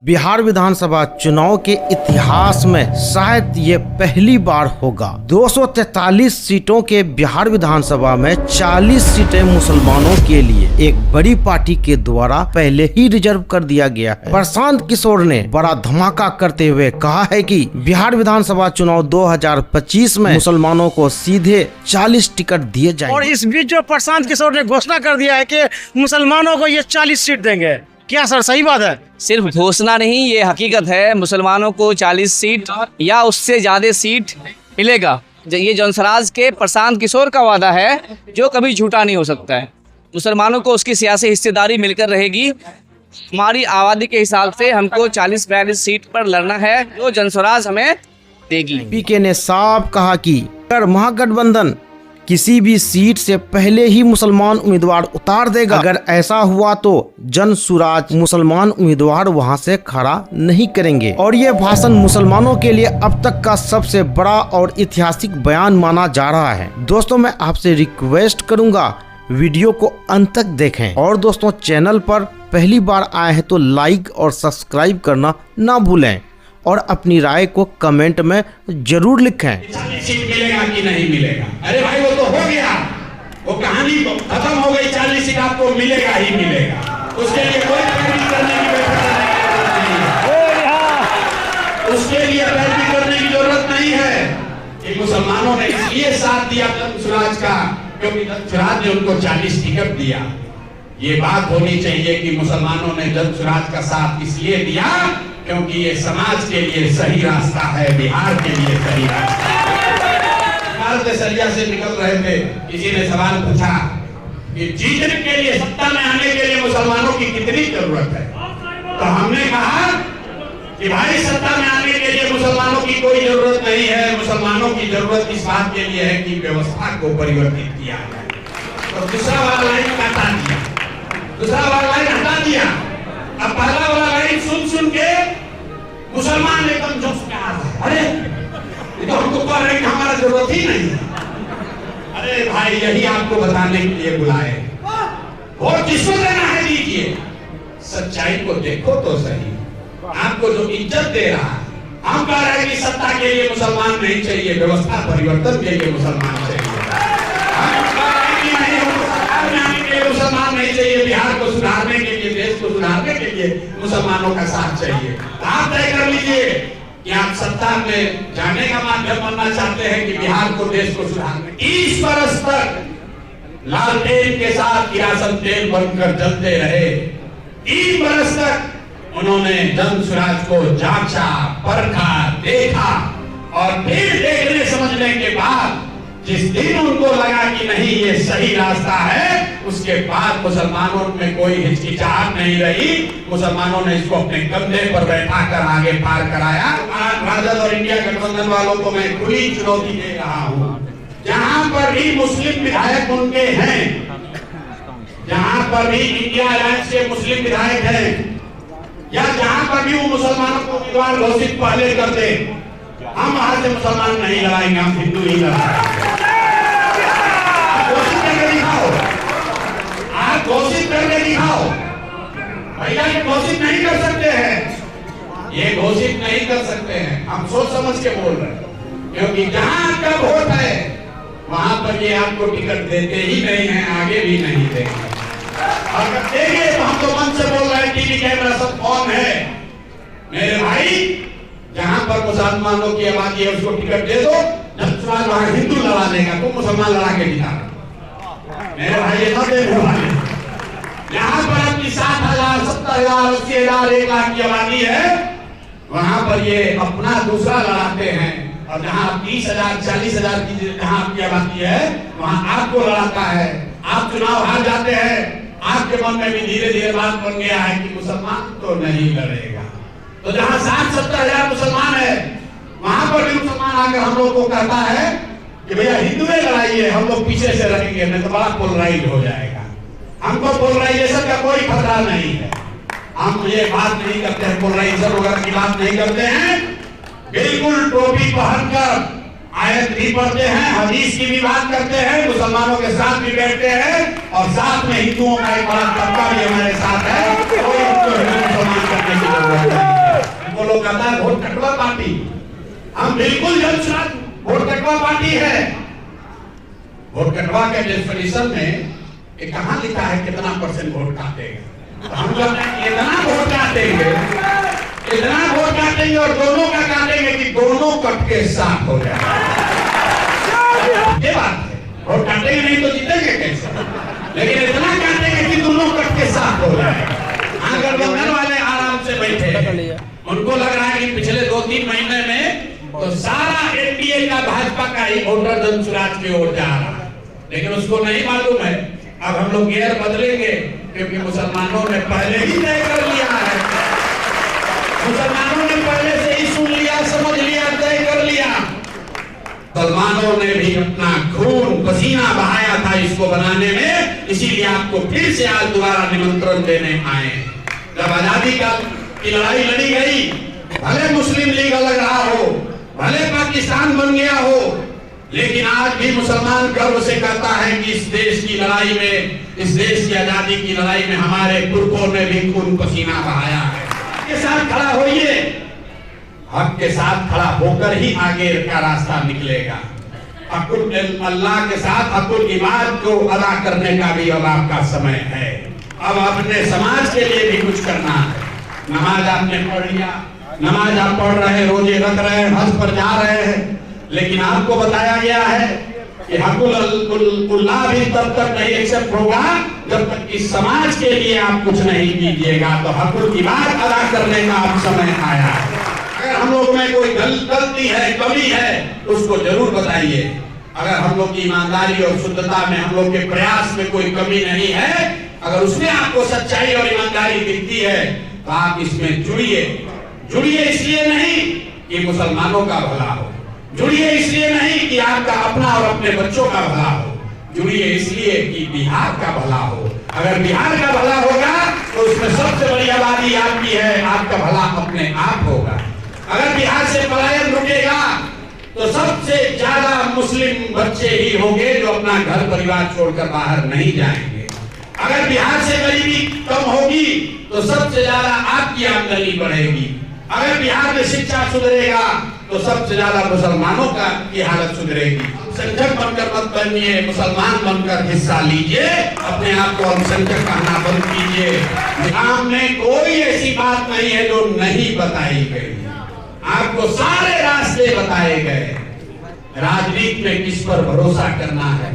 बिहार विधानसभा चुनाव के इतिहास में शायद ये पहली बार होगा। 243 सीटों के बिहार विधानसभा में 40 सीटें मुसलमानों के लिए एक बड़ी पार्टी के द्वारा पहले ही रिजर्व कर दिया गया है। प्रशांत किशोर ने बड़ा धमाका करते हुए कहा है कि बिहार विधानसभा चुनाव 2025 में मुसलमानों को सीधे 40 टिकट दिए जाएंगे। और इस बीच जो प्रशांत किशोर ने घोषणा कर दिया है कि मुसलमानों को ये 40 सीट देंगे, क्या सर सही बात है? सिर्फ घोषणा नहीं, ये हकीकत है। मुसलमानों को 40 सीट या उससे ज़्यादा सीट मिलेगा। ये जनसराज के प्रशांत किशोर का वादा है जो कभी झूठा नहीं हो सकता है। मुसलमानों को उसकी सियासी हिस्सेदारी मिलकर रहेगी। हमारी आबादी के हिसाब से हमको 40-42 सीट पर लड़ना है जो जनसराज हमें देगी। पीके ने साफ कहा कि अगर महागठबंधन किसी भी सीट से पहले ही मुसलमान उम्मीदवार उतार देगा, अगर ऐसा हुआ तो जनसुराज मुसलमान उम्मीदवार वहां से खड़ा नहीं करेंगे। और ये भाषण मुसलमानों के लिए अब तक का सबसे बड़ा और ऐतिहासिक बयान माना जा रहा है। दोस्तों, मैं आपसे रिक्वेस्ट करूंगा वीडियो को अंत तक देखें और दोस्तों चैनल पर पहली बार आए हैं तो लाइक और सब्सक्राइब करना ना भूलें और अपनी राय को कमेंट में जरूर लिखें। 40 सीट मिलेगा कि नहीं मिलेगा? अरे भाई वो तो हो गया, वो कहानी खत्म हो गई। 40 सीट आपको मिलेगा ही मिलेगा, उसके लिए कोई पैरवी करने की उसके लिए पैरवी करने की जरूरत नहीं है। कि मुसलमानों ने इसलिए साथ दिया जनसुराज का क्योंकि जनसुराज ने उनको 40 टिकट दिया। ये बात होनी चाहिए कि मुसलमानों ने जनसुराज का साथ इसलिए दिया क्योंकि ये समाज के लिए सही रास्ता है, बिहार के लिए सही रास्ता है। सरिया से निकल रहे थे, किसी ने सवाल पूछा कि जीतने के लिए, सत्ता में आने के लिए मुसलमानों की कितनी जरूरत है? तो हमने कहा कि भाई सत्ता में आने के लिए मुसलमानों की कोई जरूरत नहीं है। मुसलमानों की जरूरत इस बात के लिए है कि व्यवस्था को परिवर्तित किया जाए। तो दूसरा वाला लाइन हटा दिया, दूसरा वाला लाइन हटा दिया। अब पहला वाला लाइन सुन सुन के मुसलमान एकदम जोश में आ रहे, अरे ये तो हमको कह रहे हैं कि हमारा जरूरत ही नहीं है। अरे भाई, यही आपको बताने के लिए बुलाए। वोट जिसको देना है दीजिए, सच्चाई को देखो तो सही। आपको जो इज्जत दे रहा है, हम कह रहे हैं कि सत्ता के लिए मुसलमान नहीं चाहिए, व्यवस्था परिवर्तन के लिए मुसलमान चाहिए। मुसलमान नहीं चाहिए, बिहार को सुधारने के लिए, देश को सुधारने के लिए मुसलमानों का साथ चाहिए। आप तय कर लीजिए कि आप सत्ता में जाने का माध्यम बनना चाहते हैं कि बिहार को, देश को सुधारने। 30 बरस तक लालटेन के साथ किरासन तेल बनकर जलते रहे। 3 बरस तक उन्होंने जनसुराज को जांचा, परखा, देखा और फिर देखने समझने के बाद जिस दिन उनको लगा कि नहीं ये सही रास्ता है, उसके बाद मुसलमानों में कोई हिचकिचाहट नहीं रही। मुसलमानों ने इसको अपने कंधे पर बैठा कर आगे पार कराया। राजद और इंडिया गठबंधन वालों को मैं खुली चुनौती दे रहा हूँ, जहाँ पर भी मुस्लिम विधायक उनके हैं, जहाँ पर भी इंडिया अलायंस के मुस्लिम विधायक हैं, या जहाँ पर भी वो मुसलमानों को उम्मीदवार घोषित पहले करते, हम वहां से मुसलमान नहीं लड़ाएंगे, हम हिंदू ही लड़ाएंगे। घोषित करके दिखाओ, आप घोषित करके दिखाओ। भैया ये घोषित नहीं कर सकते हैं, ये घोषित नहीं कर सकते हैं। हम सोच समझ के बोल रहे हैं, क्योंकि जहां आपका वोट है वहां पर ये आपको टिकट देते ही नहीं है, आगे भी नहीं देंगे। अगर देंगे तो हम तो मन से बोल रहे हैं, टीवी कैमरा सब ऑन है। मेरे भाई, जहां पर मुसलमानों की आबादी है उसको टिकट दे दो। जनसुराज वहां हिंदू लड़ा देगा, तुम मुसलमान लड़ा के दिखा। मेरे भाई ये सब देखो भाई, जहां पर आपकी 60,000, 70,000, 80,000, 1 लाख की आबादी है, वहां पर ये अपना दूसरा लड़ाते हैं। और जहां 30,000, 40,000 की जहां आपकी आबादी है, वहां आपको लड़ाता है। आप चुनाव हार जाते हैं, आपके मन में भी धीरे धीरे बात बन गया है कि मुसलमान तो नहीं लड़ेगा। तो जहां 60-70,000 मुसलमान है, वहां पर भी मुसलमान आकर हम लोग को कहता है कि भैया हिंदुए लड़ाइए, हम लोग पीछे से रहेंगे, नहीं तो बड़ा पोलराइज हो जाएगा। हमको पोलराइजेशन का कोई खतरा नहीं है। हम ये बात नहीं करते हैं, पोलराइजेशन वगैरह की बात नहीं करते हैं। बिल्कुल टोपी पहनकर आयत भी पढ़ते हैं, हदीस की भी बात करते हैं, मुसलमानों के साथ भी बैठते हैं और साथ में हिंदुओं का एक बड़ा तबका भी हमारे साथ है। कोई मुसलमान करने की जरूरत नहीं। लोग कहता है वोट कटवा पार्टी। हम बिल्कुल जनसुराज वोट कटवा पार्टी है। वोट कटवा के डेफिनेशन में कहाँ लिखा है कितना % वोट काटेगा? तो हम कहते हैं इतना वोट काटेंगे, इतना वोट काटेंगे और दोनों का काटेंगे कि दोनों कट के साफ हो जाए। ये बात है, वोट काटेंगे नहीं तो जीतेंगे कैसे? लेकिन इतना काटेंगे कि दोनों कट के साफ हो जाए। गठबंधन वाले आराम से बैठे, उनको लग रहा है कि पिछले 2-3 महीने में तो सारा एनडीए का भाजपा का ही वोटर जनसुराज की ओर जा रहा है, लेकिन उसको नहीं मालूम है अब हम लोग गियर बदलेंगे, क्योंकि मुसलमानों ने पहले ही तय कर लिया है। मुसलमानों ने पहले से ही सुन लिया, समझ लिया, तय कर लिया। मुसलमानों ने भी अपना खून पसीना बहाया था इसको बनाने में, इसीलिए आपको फिर से आज दोबारा निमंत्रण देने आए। जब आजादी की लड़ाई लड़ी गई, भले मुस्लिम लीग अलग रहा हो, भले पाकिस्तान बन गया हो, लेकिन आज भी मुसलमान गर्व से कहता है कि इस देश की लड़ाई में, इस देश की आजादी की लड़ाई में हमारे पुरखों ने भी खून पसीना बहाया है। के साथ खड़ा होइए, हक के साथ खड़ा होकर ही आगे का रास्ता निकलेगा। अल्लाह के साथ हक़ुल इबाद को अदा करने का भी अब आपका समय है। अब अपने समाज के लिए भी कुछ करना है। नमाज आपने पढ़ लिया, नमाज आप पढ़ रहे हैं, रोजे रख रहे हैं, हज पर जा रहे हैं, लेकिन आपको बताया गया है कि हक़ुल्लाह भी तब तक नहीं एक्सेप्ट होगा जब तक इस समाज के लिए आप कुछ नहीं कीजिएगा। तो हक़ुल इबाद अदा करने का अब समय आया है। अगर हम लोग में कोई गलती है, कमी है, उसको जरूर बताइए। अगर हम लोग की ईमानदारी और शुद्धता में, हम लोग के प्रयास में कोई कमी नहीं है, अगर उसमें आपको सच्चाई और ईमानदारी दिखती है तो आप इसमें जुड़िए। जुड़िए इसलिए नहीं कि मुसलमानों का भला हो, जुड़िए इसलिए नहीं कि आपका अपना और अपने बच्चों का भला हो, जुड़िए इसलिए कि बिहार का भला हो। अगर बिहार का भला होगा तो उसमें सबसे बड़ी आबादी आपकी है, आपका भला अपने आप होगा। अगर बिहार से पलायन रुकेगा तो सबसे ज्यादा मुस्लिम बच्चे ही होंगे जो अपना घर परिवार छोड़कर बाहर नहीं जाएंगे। अगर बिहार से गरीबी कम होगी तो सबसे ज्यादा आपकी आमदनी बढ़ेगी। अगर बिहार में शिक्षा सुधरेगा तो सबसे ज्यादा मुसलमानों की हालत सुधरेगी। संख्यक बनकर मत बनिए, मुसलमान बनकर हिस्सा लीजिए। अपने आप को अल्पसंख्यक कहना बंद कीजिए। इस्लाम में कोई ऐसी बात नहीं है जो नहीं बताई गई, आपको सारे रास्ते बताए गए। राजनीति में किस पर भरोसा करना है,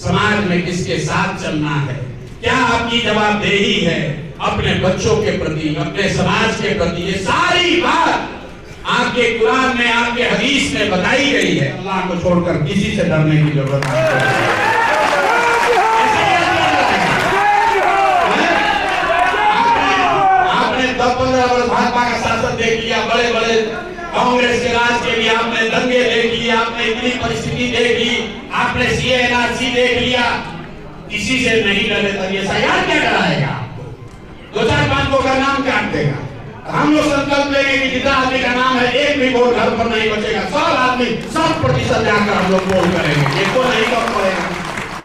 समाज में किसके साथ चलना है, क्या आपकी जवाबदेही है अपने बच्चों के प्रति, अपने समाज के प्रति, ये सारी बात आपके कुरान में, आपके हदीस में बताई गई है। अल्लाह को छोड़कर किसी से डरने की जरूरत नहीं है। आपने 10-15 वर्ष भाजपा का शासन देख लिया, बड़े बड़े कांग्रेस के राज के लिए आपने दंगे देख लिए, आपने इतनी परिस्थिति देख ली, आपने CA/NRC देख लिया। किसी से नहीं डरे तो ये सयार क्या डराएगा? 2-4-5 लोग का नाम काट देगा। हम लोग संकल्प लेंगे कि जितना आदमी का नाम है, एक भी वोट घर पर नहीं बचेगा। 100 आदमी 100% जाकर हम लोग वोट करेंगे, ये तो नहीं कर पड़ेगा।